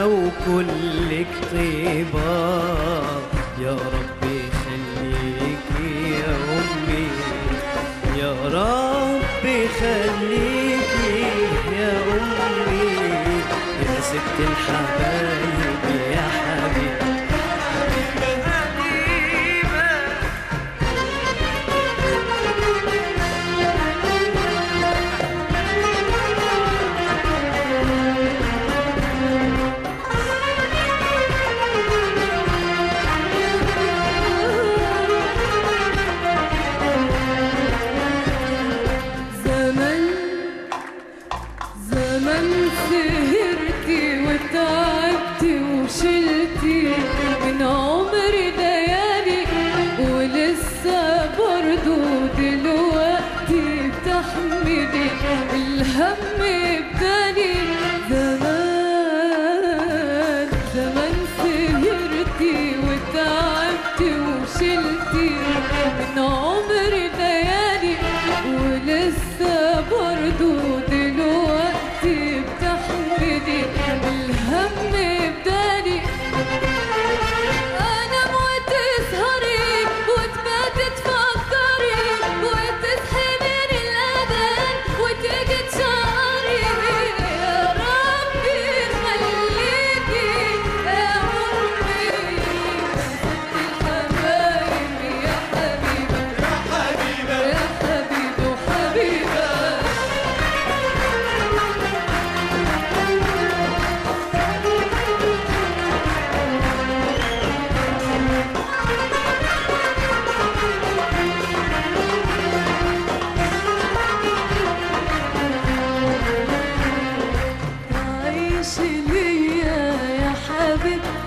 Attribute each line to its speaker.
Speaker 1: وكلك طيبة. يا ربي خليكي يا أمي، يا ربي خليكي يا أمي، يا ست الحبايب يا حبيبي.
Speaker 2: زمن سهرتي وتعبتي وشلتي من عمري ليالي، ولسه برضو دلوقتي بتحملي الهم بدالي. زمان سهرتي وتعبتي وشلتي من عمري ليالي، ولسه برضو دلوقتي بتحملي الهم بدالي. انام وتسهري وتباتي تفكري وتصحي من الاذان وتيجي تشقري. يا ربي خليكي يا امي، ست الحبايب يا حبيبه يا حبيبه يا حبيبه وحبيبه. تعيشي ليا يا حبيبتي